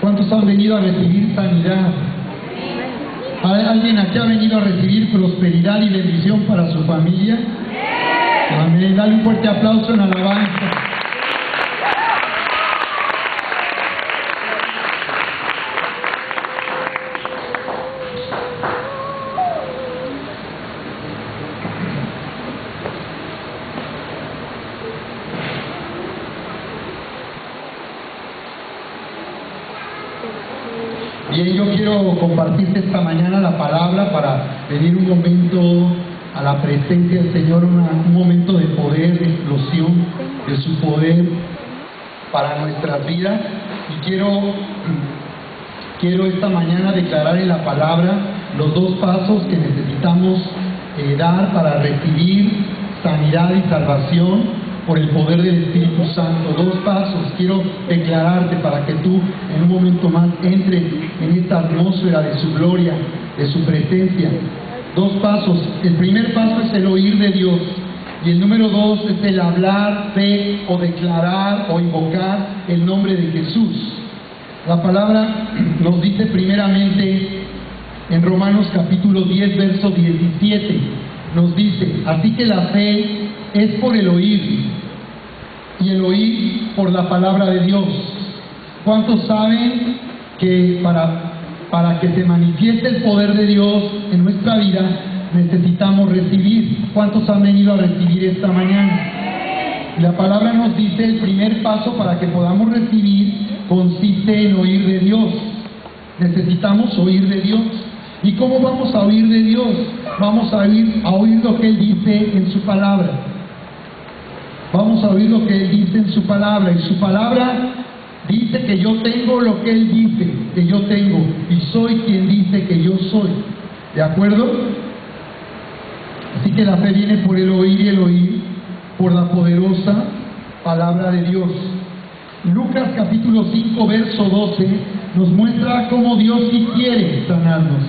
¿Cuántos han venido a recibir sanidad? ¿Alguien aquí ha venido a recibir prosperidad y bendición para su familia? Amén. Dale un fuerte aplauso en alabanza. Bien, yo quiero compartirte esta mañana la palabra para pedir un momento a la presencia del Señor, un momento de poder, de explosión de su poder para nuestras vidas. Y quiero esta mañana declarar en la palabra los dos pasos que necesitamos dar para recibir sanidad y salvación por el poder del Espíritu Santo. Dos pasos quiero declararte para que tú en un momento más entres en esta atmósfera de su gloria, de su presencia. Dos pasos. El primer paso es el oír de Dios, y el número dos es el hablar de o declarar o invocar el nombre de Jesús. La palabra nos dice primeramente en Romanos capítulo 10 verso 17, nos dice: así que la fe es por el oír, y el oír por la palabra de Dios. ¿Cuántos saben que para que se manifieste el poder de Dios en nuestra vida necesitamos recibir? ¿Cuántos han venido a recibir esta mañana? La palabra nos dice: el primer paso para que podamos recibir consiste en oír de Dios. Necesitamos oír de Dios. ¿Y cómo vamos a oír de Dios? Vamos a oír lo que Él dice en su palabra. Vamos a oír lo que Él dice en su palabra. Y su palabra dice que yo tengo lo que Él dice que yo tengo, y soy quien dice que yo soy. ¿De acuerdo? Así que la fe viene por el oír, y el oír por la poderosa palabra de Dios. Lucas capítulo 5 verso 12 nos muestra cómo Dios sí quiere sanarnos,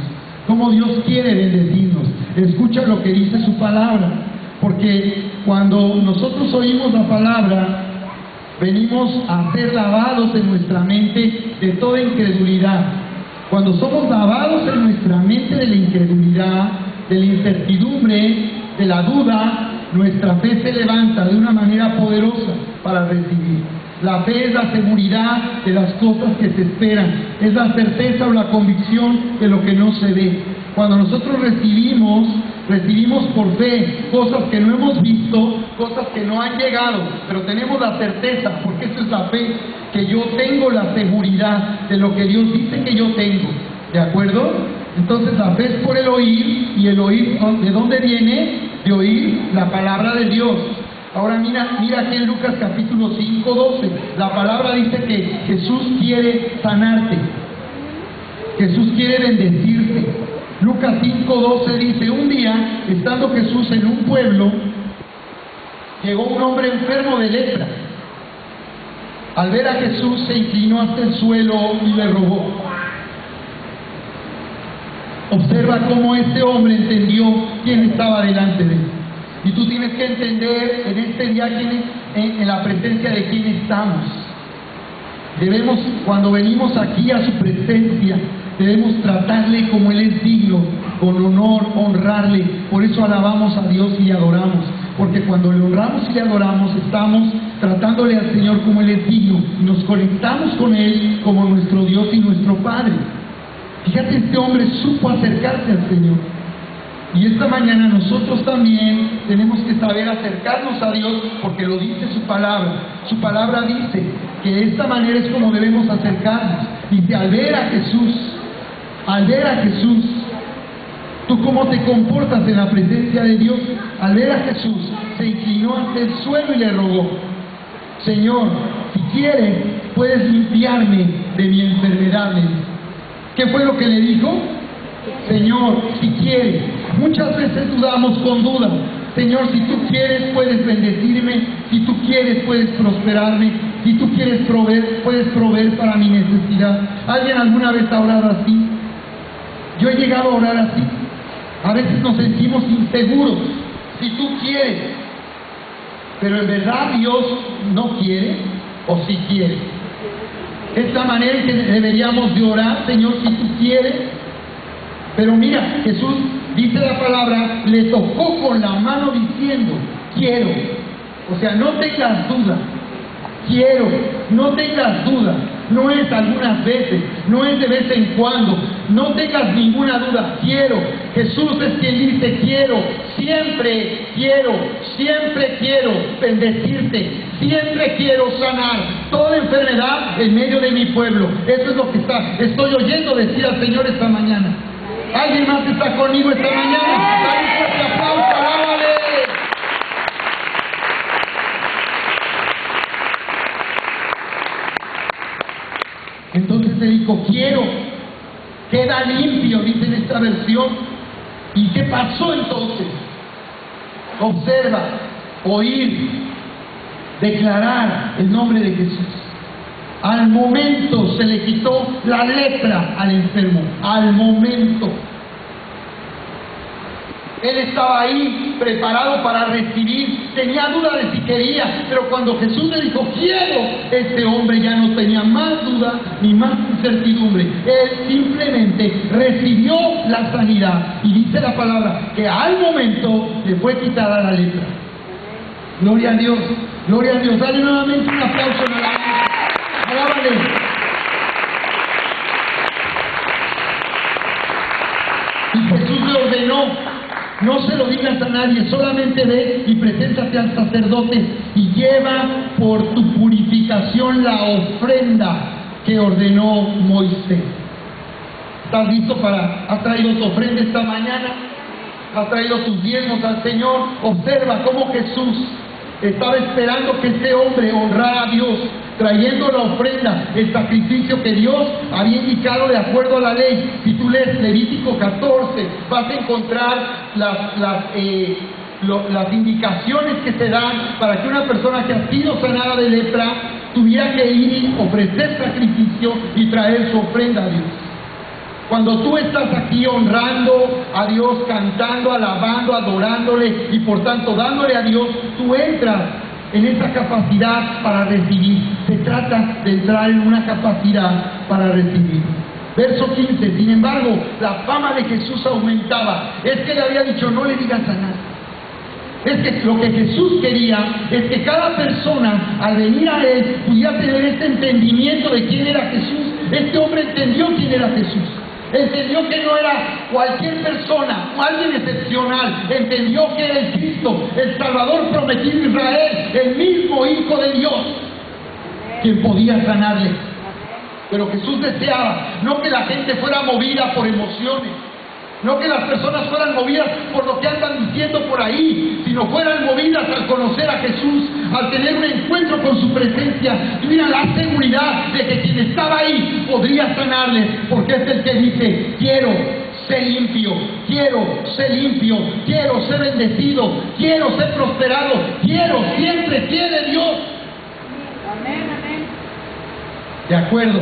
cómo Dios quiere bendecirnos. Escucha lo que dice su palabra, porque cuando nosotros oímos la palabra, venimos a ser lavados en nuestra mente de toda incredulidad. Cuando somos lavados en nuestra mente de la incredulidad, de la incertidumbre, de la duda, nuestra fe se levanta de una manera poderosa para recibir. La fe es la seguridad de las cosas que se esperan, es la certeza o la convicción de lo que no se ve. Cuando nosotros recibimos por fe cosas que no hemos visto, cosas que no han llegado, pero tenemos la certeza, porque eso es la fe, que yo tengo la seguridad de lo que Dios dice que yo tengo. ¿De acuerdo? Entonces la fe es por el oír, y el oír, ¿de dónde viene? De oír la palabra de Dios. Ahora mira aquí en Lucas capítulo 5, 12, la palabra dice que Jesús quiere sanarte, Jesús quiere bendecirte. Lucas 5, 12 dice: un día, estando Jesús en un pueblo, llegó un hombre enfermo de lepra. Al ver a Jesús, se inclinó hasta el suelo y le rogó. Observa cómo este hombre entendió quién estaba delante de él. Y tú tienes que entender en este día en la presencia de quién estamos. Debemos, cuando venimos aquí a su presencia, debemos tratarle como Él es digno, con honor, honrarle. Por eso alabamos a Dios y le adoramos, porque cuando le honramos y le adoramos, estamos tratándole al Señor como Él es digno, y nos conectamos con Él como nuestro Dios y nuestro Padre. Fíjate, este hombre supo acercarse al Señor. Y esta mañana nosotros también tenemos que saber acercarnos a Dios, porque lo dice su palabra. Su palabra dice que de esta manera es como debemos acercarnos. Dice: al ver a Jesús, ¿tú cómo te comportas en la presencia de Dios? Al ver a Jesús, se inclinó ante el suelo y le rogó: Señor, si quieres, puedes limpiarme de mi enfermedad. ¿Qué fue lo que le dijo? Señor, si quieres. Muchas veces dudamos con duda. Señor, si tú quieres, puedes bendecirme. Si tú quieres, puedes prosperarme. Si tú quieres proveer, puedes proveer para mi necesidad. ¿Alguien alguna vez ha orado así? Yo he llegado a orar así. A veces nos sentimos inseguros. Si tú quieres. Pero en verdad Dios no quiere, o sí quiere. Es la manera en que deberíamos de orar, Señor, si tú quieres. Pero mira, Jesús, dice la palabra, le tocó con la mano diciendo, quiero. O sea, no tengas duda. Quiero, no tengas duda. No es algunas veces, no es de vez en cuando. No tengas ninguna duda. Quiero. Jesús es quien dice quiero. Siempre quiero bendecirte. Siempre quiero sanar toda enfermedad en medio de mi pueblo. Eso es lo que estoy oyendo decir al Señor esta mañana. ¿Alguien más está conmigo esta mañana? Dale un fuerte aplauso, alábale. Entonces le dijo, quiero, queda limpio, dice en esta versión. ¿Y qué pasó entonces? Observa, oír, declarar el nombre de Jesús. Al momento se le quitó la lepra al enfermo, al momento. Él estaba ahí preparado para recibir, tenía duda de si quería, pero cuando Jesús le dijo, quiero, este hombre ya no tenía más duda ni más incertidumbre. Él simplemente recibió la sanidad. Y dice la palabra que al momento le fue quitada la lepra. Gloria a Dios, gloria a Dios. Dale nuevamente un aplauso en la alabanza. Alábale. Y Jesús le ordenó, no se lo digas a nadie, solamente ve y preséntate al sacerdote y lleva por tu purificación la ofrenda que ordenó Moisés. ¿Estás listo has traído tu ofrenda esta mañana? ¿Has traído tus diezmos al Señor? Observa cómo Jesús estaba esperando que este hombre honrara a Dios, trayendo la ofrenda, el sacrificio que Dios había indicado de acuerdo a la ley. Si tú lees Levítico 14, vas a encontrar las indicaciones que se dan para que una persona que ha sido sanada de lepra tuviera que ir y ofrecer sacrificio y traer su ofrenda a Dios. Cuando tú estás aquí honrando a Dios, cantando, alabando, adorándole y por tanto dándole a Dios, tú entras en esa capacidad para recibir. Se trata de entrar en una capacidad para recibir. Verso 15, sin embargo, la fama de Jesús aumentaba. Es que le había dicho, no le digas a nadie. Es que lo que Jesús quería es que cada persona al venir a Él pudiera tener este entendimiento de quién era Jesús. Este hombre entendió quién era Jesús. Entendió que no era cualquier persona o alguien excepcional. Entendió que era el Cristo, el Salvador prometido de Israel, el mismo Hijo de Dios, quien podía sanarle. Pero Jesús deseaba no que la gente fuera movida por emociones, no que las personas fueran movidas por lo que andan diciendo por ahí, sino fueran movidas al conocer a Jesús, al tener un encuentro con su presencia, tuvieran la seguridad de que quien estaba ahí podría sanarles, porque es el que dice, quiero ser limpio, quiero ser limpio, quiero ser bendecido, quiero ser prosperado, siempre quiere Dios. Amén, amén. De acuerdo.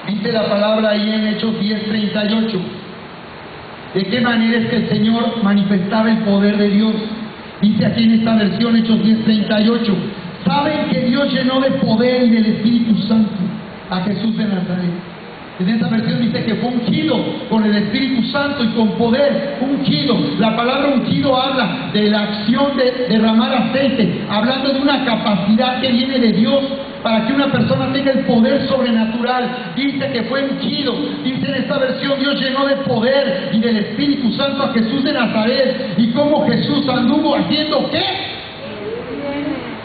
Dice la palabra ahí en Hechos 10:38. ¿De qué manera es que el Señor manifestaba el poder de Dios? Dice aquí en esta versión, Hechos 10:38. Saben que Dios llenó de poder y del Espíritu Santo a Jesús de Nazaret. En esta versión dice que fue ungido con el Espíritu Santo y con poder, ungido. La palabra ungido habla de la acción de derramar aceite, hablando de una capacidad que viene de Dios para que una persona tenga el poder sobrenatural. Dice que fue ungido. Dice en esta versión, Dios llenó de poder y del Espíritu Santo a Jesús de Nazaret. ¿Y cómo Jesús anduvo haciendo qué?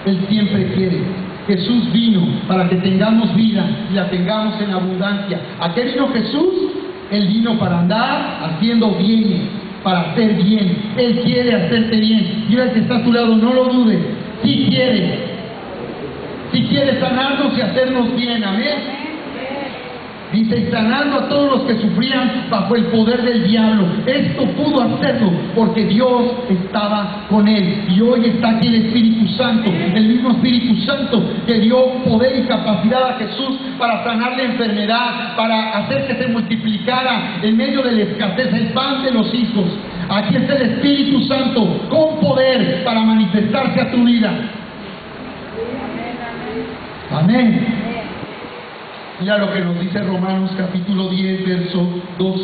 Él siempre quiere. Jesús vino para que tengamos vida y la tengamos en abundancia. ¿A qué vino Jesús? Él vino para andar haciendo bien, para hacer bien. Él quiere hacerte bien. Mira el que está a tu lado, no lo dudes. Sí quiere. Sí quiere sanarnos y hacernos bien. Amén. Dice, y sanando a todos los que sufrían bajo el poder del diablo. Esto pudo hacerlo porque Dios estaba con él. Y hoy está aquí el Espíritu Santo, el mismo Espíritu Santo que dio poder y capacidad a Jesús para sanar la enfermedad, para hacer que se multiplicara en medio de la escasez el pan de los hijos. Aquí está el Espíritu Santo con poder para manifestarse a tu vida. Amén. Mira lo que nos dice Romanos capítulo 10, verso 12.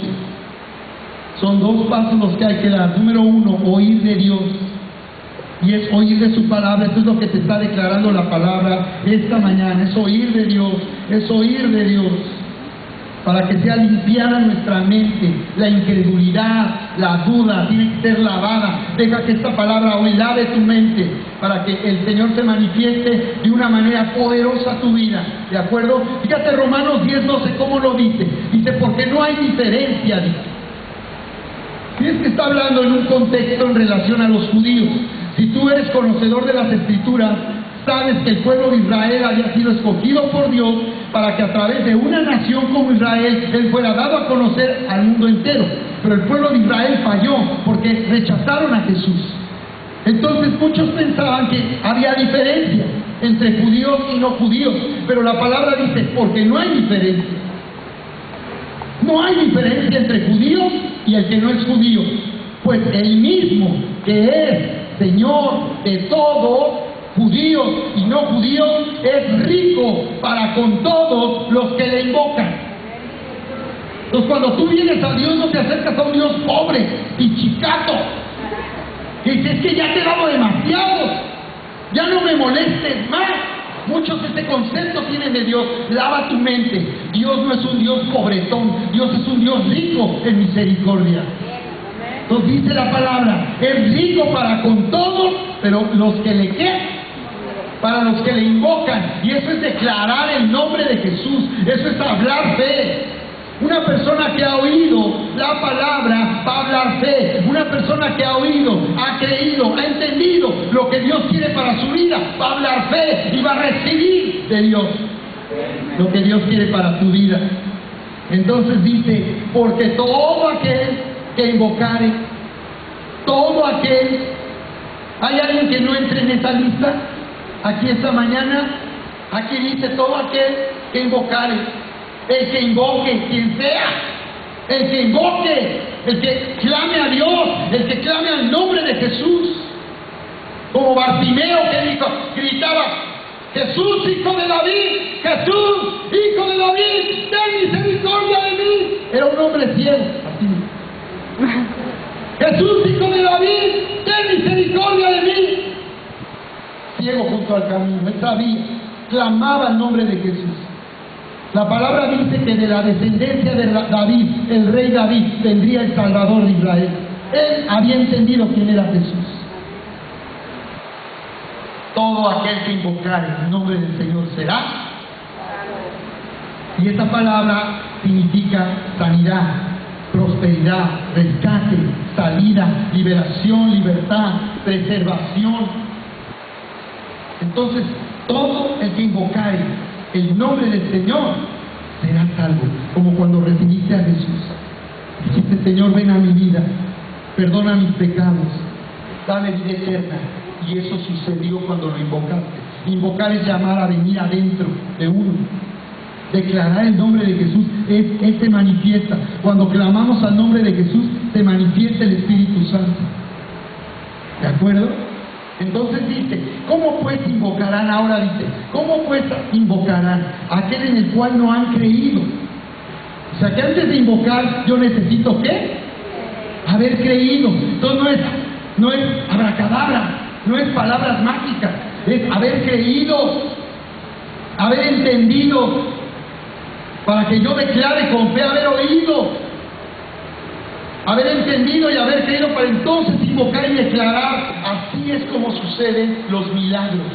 Son dos pasos los que hay que dar. Número uno, oír de Dios. Y es oír de su palabra. Esto es lo que te está declarando la palabra esta mañana. Es oír de Dios. Es oír de Dios. Para que sea limpiada nuestra mente. La incredulidad, la duda, tiene que ser lavada. Deja que esta palabra hoy lave tu mente. Para que el Señor se manifieste de una manera poderosa a tu vida. ¿De acuerdo? Fíjate Romanos 10, 12, ¿cómo lo dice? Dice, porque no hay diferencia. Dice que está hablando en un contexto en relación a los judíos. Si tú eres conocedor de las Escrituras, sabes que el pueblo de Israel había sido escogido por Dios para que a través de una nación como Israel, Él fuera dado a conocer al mundo entero. Pero el pueblo de Israel falló porque rechazaron a Jesús. Entonces muchos pensaban que había diferencia entre judíos y no judíos. Pero la palabra dice, porque no hay diferencia. No hay diferencia entre judíos y el que no es judío. Pues el mismo que es Señor de todos, judíos y no judíos, es rico para con todos los que le invocan. Entonces cuando tú vienes a Dios, no te acercas a un Dios pobre y chicato, que dices, es que ya te he dado demasiado, ya no me molestes más. Muchos de este concepto tienen de Dios. Lava tu mente. Dios no es un Dios pobretón, Dios es un Dios rico en misericordia. Entonces dice la palabra, es rico para con todos, pero los que le quieren, para los que le invocan. Y eso es declarar el nombre de Jesús, eso es hablar fe. Una persona que ha oído la palabra va a hablar fe. Una persona que ha oído, ha creído, ha entendido lo que Dios quiere para su vida, va a hablar fe y va a recibir de Dios lo que Dios quiere para tu vida. Entonces dice, porque todo aquel que invocare, todo aquel, ¿hay alguien que no entre en esa lista? Aquí esta mañana, aquí dice todo aquel que invocare, el que invoque, quien sea, el que invoque, el que clame a Dios, el que clame al nombre de Jesús, como Bartimeo que dijo, gritaba, Jesús, hijo de David, Jesús, hijo de David, ten misericordia de mí. Era un hombre ciego, así. Jesús, hijo de David, ten misericordia de mí. Ciego junto al camino, él sabía, clamaba el nombre de Jesús. La palabra dice que de la descendencia de David, el rey David, vendría el Salvador de Israel. Él había entendido quién era Jesús. Todo aquel que invocare el nombre del Señor será. Y esta palabra significa sanidad, prosperidad, rescate, salida, liberación, libertad, preservación. Entonces, todo el que invocare el nombre del Señor será salvo, como cuando recibiste a Jesús. Dijiste, Señor, ven a mi vida, perdona mis pecados, dame vida eterna. Y eso sucedió cuando lo invocaste. Invocar es llamar a venir adentro de uno. Declarar el nombre de Jesús Él se manifiesta. Cuando clamamos al nombre de Jesús, se manifiesta el Espíritu Santo. ¿De acuerdo? Entonces dice, ¿cómo pues invocarán? Ahora dice, ¿cómo pues invocarán aquel en el cual no han creído? O sea que antes de invocar, yo necesito ¿qué? Haber creído. Entonces no es abracadabra, no es palabras mágicas, es haber creído, haber entendido, para que yo declare con fe, haber oído, haber entendido y haber creído, para entonces invocar y declarar. Así es como suceden los milagros.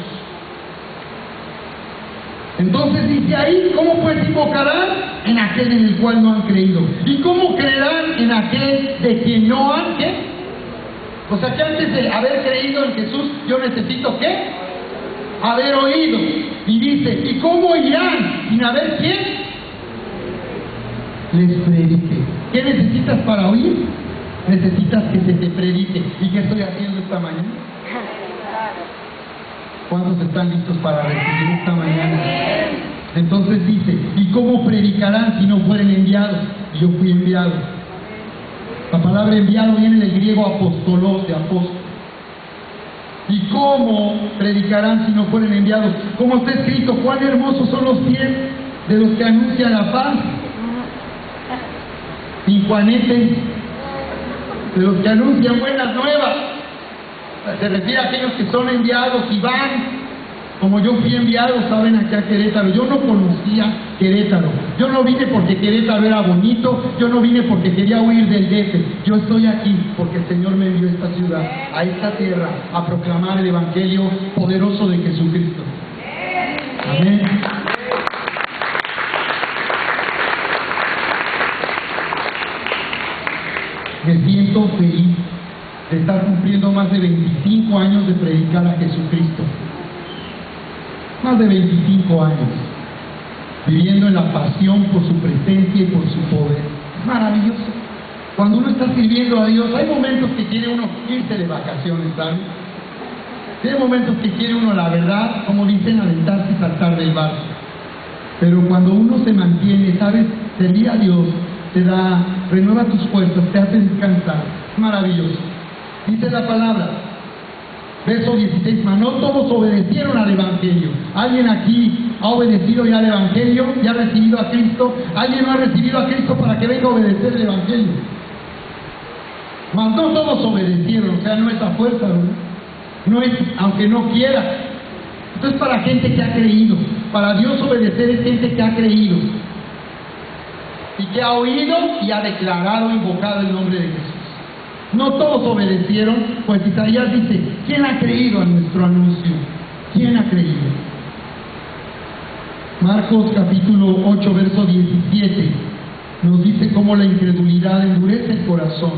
Entonces dice ahí, ¿cómo pues invocarán? En aquel en el cual no han creído. ¿Y cómo creerán en aquel de quien no han qué? O sea que antes de haber creído en Jesús, yo necesito ¿qué? Haber oído. Y dice, ¿y cómo irán sin haber quién? Les predique. ¿Qué necesitas para oír? Necesitas que se te predique. ¿Y qué estoy haciendo esta mañana? ¿Cuántos están listos para recibir esta mañana? Entonces dice, ¿y cómo predicarán si no fueren enviados? Y yo fui enviado. La palabra enviado viene del griego apostolos, de apóstol. ¿Y cómo predicarán si no fueren enviados? Como está escrito, cuán hermosos son los pies de los que anuncian la paz. Y Juanete, de los que anuncian buenas nuevas. Se refiere a aquellos que son enviados y van. Como yo fui enviado, saben, aquí a Querétaro. Yo no conocía Querétaro. Yo no vine porque Querétaro era bonito. Yo no vine porque quería huir del DF. Yo estoy aquí porque el Señor me envió a esta ciudad, a esta tierra, a proclamar el Evangelio poderoso de Jesucristo. Amén. Me siento feliz de estar cumpliendo más de 25 años de predicar a Jesucristo. Más de 25 años, viviendo en la pasión por su presencia y por su poder. Es maravilloso. Cuando uno está sirviendo a Dios, hay momentos que quiere uno irse de vacaciones, ¿sabes? Hay momentos que quiere uno, la verdad, como dicen, aventarse y saltar del barco. Pero cuando uno se mantiene, ¿sabes? Servir a Dios te da, renueva tus fuerzas, te hace descansar. Es maravilloso. Dice la palabra, verso 16, mas no todos obedecieron al Evangelio. ¿Alguien aquí ha obedecido ya al Evangelio? ¿Ya ha recibido a Cristo? ¿Alguien no ha recibido a Cristo para que venga a obedecer el Evangelio? Mas no todos obedecieron, o sea, no es a fuerza, no es aunque no quiera. Esto es para gente que ha creído. Para Dios obedecer es gente que ha creído y que ha oído y ha declarado, invocado el nombre de Jesús. No todos obedecieron, pues Isaías dice, ¿quién ha creído a nuestro anuncio? ¿Quién ha creído? Marcos capítulo 8, verso 17, nos dice cómo la incredulidad endurece el corazón.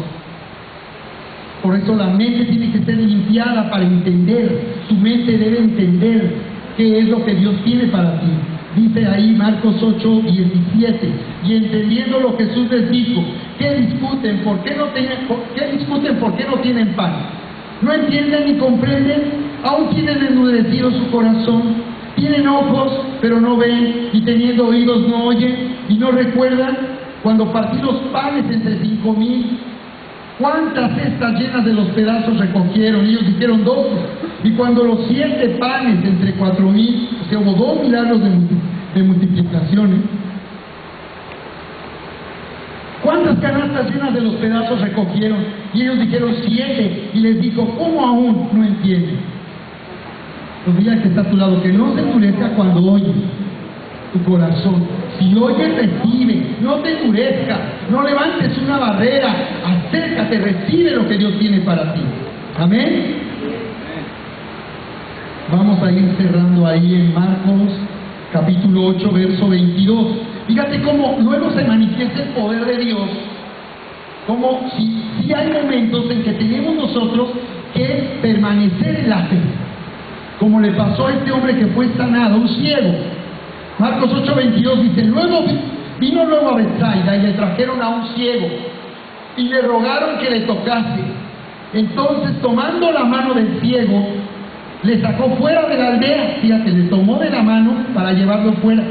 Por eso la mente tiene que ser limpiada para entender. Tu mente debe entender qué es lo que Dios tiene para ti. Dice ahí Marcos 8, 17, y entendiéndolo Jesús les dijo, ¿qué discuten? ¿Por qué no tienen pan? ¿No entienden ni comprenden? ¿Aún tienen endurecido su corazón? ¿Tienen ojos, pero no ven? ¿Y teniendo oídos no oyen? ¿Y no recuerdan? Cuando partí los panes entre 5,000, ¿cuántas cestas llenas de los pedazos recogieron? Ellos dijeron 12. Y cuando los 7 panes entre 4,000, o sea, hubo 2 milagros de multiplicaciones. ¿Cuántas canastas llenas de los pedazos recogieron? Y ellos dijeron 7. Y les dijo, ¿cómo aún no entienden? Pues dile al que está a tu lado, que no se endurezca cuando oyes tu corazón. Si oyes, recibe, no te endurezca, no levantes una barrera, acércate, recibe lo que Dios tiene para ti. Amén. Vamos a ir cerrando ahí en Marcos capítulo 8, verso 22. Fíjate cómo luego se manifiesta el poder de Dios, como si hay momentos en que tenemos nosotros que permanecer en la fe, como le pasó a este hombre que fue sanado, un ciego. Marcos 8, 22 dice, vino luego a Betsaida y le trajeron a un ciego y le rogaron que le tocase. Entonces, tomando la mano del ciego, le sacó fuera de la aldea. Fíjate, le tomó de la mano para llevarlo fuera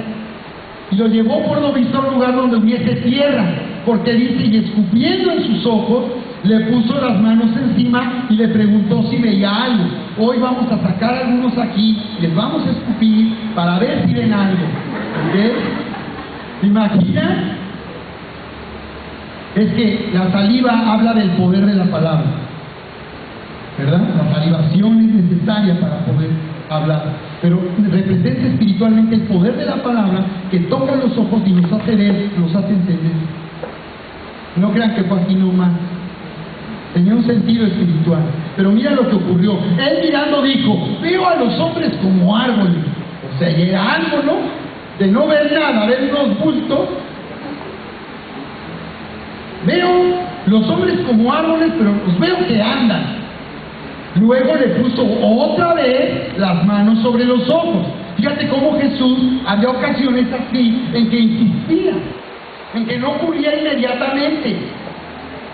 y lo llevó por lo visto a un lugar donde hubiese tierra, porque dice, y escupiendo en sus ojos, le puso las manos encima y le preguntó si veía algo. Hoy vamos a sacar algunos aquí, les vamos a escupir para ver si ven algo. ¿Okay? ¿Se imaginan? Es que la saliva habla del poder de la palabra, ¿verdad? La salivación es necesaria para poder hablar, pero representa espiritualmente el poder de la palabra que toca los ojos y nos hace ver, nos hace entender. No crean que fue así nomás. Tenía un sentido espiritual. Pero mira lo que ocurrió. Él mirando dijo, veo a los hombres como árboles. O sea, y era algo, ¿no? De no ver nada, ver unos bultos. Veo los hombres como árboles, pero los veo que andan. Luego le puso otra vez las manos sobre los ojos. Fíjate cómo Jesús había ocasiones así en que insistía, en que no ocurría inmediatamente.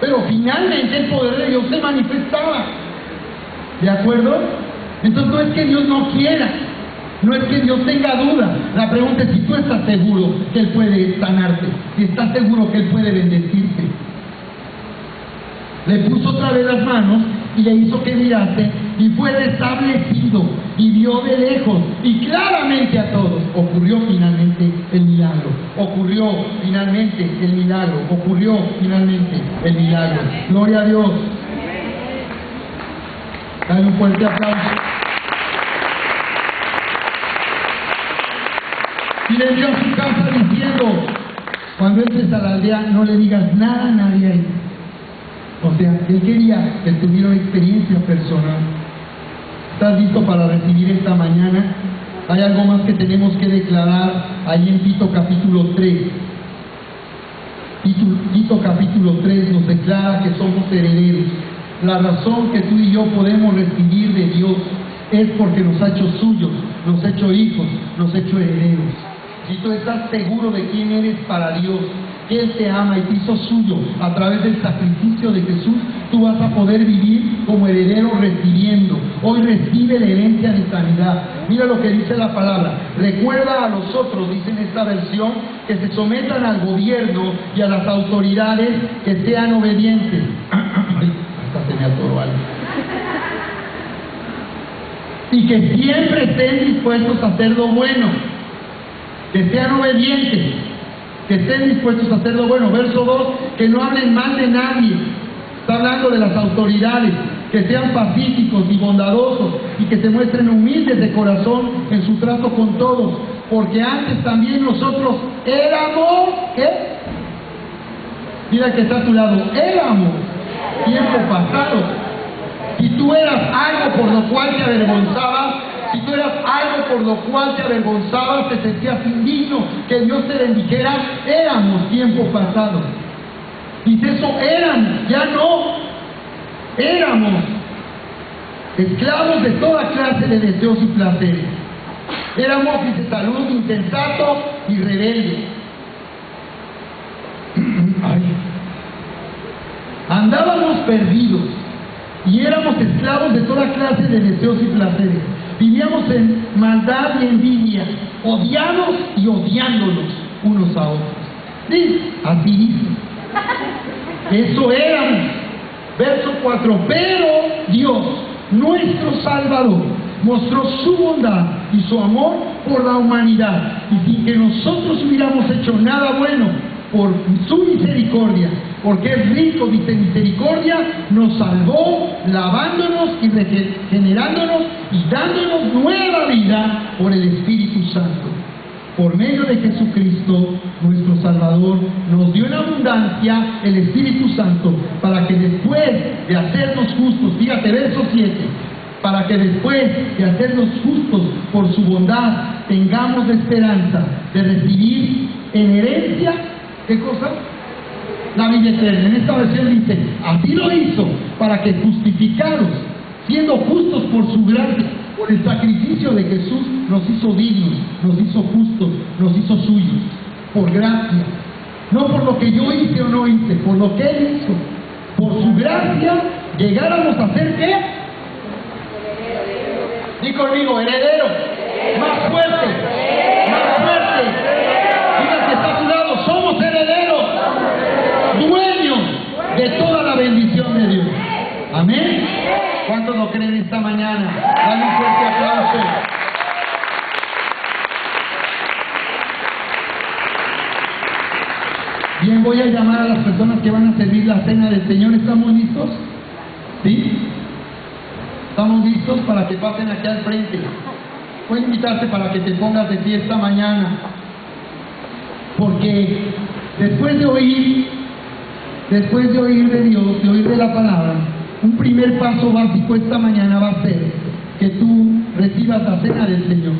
Pero finalmente el poder de Dios se manifestaba. ¿De acuerdo? Entonces no es que Dios no quiera, no es que Dios tenga duda. La pregunta es si tú estás seguro que Él puede sanarte, si estás seguro que Él puede bendecirte. Le puso otra vez las manos y le hizo que mirase, y fue restablecido y vio de lejos y claramente a todos. Ocurrió finalmente el milagro, ocurrió finalmente el milagro, ocurrió finalmente el milagro. Gloria a Dios. Dale un fuerte aplauso. Y le envió a su casa diciendo: cuando entres a la aldea, no le digas nada a nadie ahí. O sea, él quería que tuviera una experiencia personal. ¿Estás listo para recibir esta mañana? Hay algo más que tenemos que declarar ahí en Tito capítulo 3. Tito capítulo 3 nos declara que somos herederos. La razón que tú y yo podemos recibir de Dios es porque nos ha hecho suyos, nos ha hecho hijos, nos ha hecho herederos. Si tú estás seguro de quién eres para Dios, que Él te ama y te hizo suyo a través del sacrificio de Jesús, tú vas a poder vivir como heredero recibiendo. Hoy recibe la herencia de sanidad. Mira lo que dice la palabra: recuerda a los otros, dice en esta versión, que se sometan al gobierno y a las autoridades, que sean obedientes. Hasta se me atoró algo. Y que siempre estén dispuestos a hacer lo bueno, que sean obedientes, que estén dispuestos a hacer lo bueno. Verso 2, que no hablen mal de nadie. Está hablando de las autoridades, que sean pacíficos y bondadosos y que se muestren humildes de corazón en su trato con todos, porque antes también nosotros éramos, ¿qué? Mira que está a tu lado, éramos tiempo pasado. Si tú eras algo por lo cual te avergonzabas, si tú eras algo por lo cual te avergonzabas, te sentías indigno, que Dios te bendijera, éramos tiempo pasado. Dice eso, eran, ya no. Éramos esclavos de toda clase de deseos y placeres. Éramos, dice, salud, insensato y rebelde. Ay. Andábamos perdidos y éramos esclavos de toda clase de deseos y placeres. Vivíamos en maldad y envidia, odiados y odiándonos unos a otros. Sí, así dice. Eso éramos. Verso 4. Pero Dios, nuestro Salvador, mostró su bondad y su amor por la humanidad, y sin que nosotros hubiéramos hecho nada bueno, por su misericordia, porque es rico, dice, misericordia, nos salvó, lavándonos y regenerándonos y dándonos nueva vida por el Espíritu Santo. Por medio de Jesucristo, nuestro Salvador, nos dio en abundancia el Espíritu Santo, para que después de hacernos justos, fíjate, verso 7, para que después de hacernos justos por su bondad, tengamos la esperanza de recibir en herencia, ¿qué cosa? La vida eterna. En esta versión dice, así lo hizo, para que justificados, siendo justos por su gracia, por el sacrificio de Jesús, nos hizo dignos, nos hizo justos, nos hizo suyos, por gracia. No por lo que yo hice o no hice, por lo que Él hizo. Por su gracia, llegáramos a ser, ¿qué? Di conmigo, heredero. Más fuerte, más fuerte. Diga que está a tu lado, somos herederos, dueños de toda la bendición de Dios. Amén. ¿Cuántos lo creen esta mañana? Dale un fuerte aplauso. Bien, voy a llamar a las personas que van a servir la cena del Señor. ¿Estamos listos? ¿Sí? ¿Estamos listos para que pasen aquí al frente? Voy a invitarte para que te pongas de pie esta mañana, porque después de oír de Dios, de oír de la palabra, un primer paso básico esta mañana va a ser que tú recibas la cena del Señor.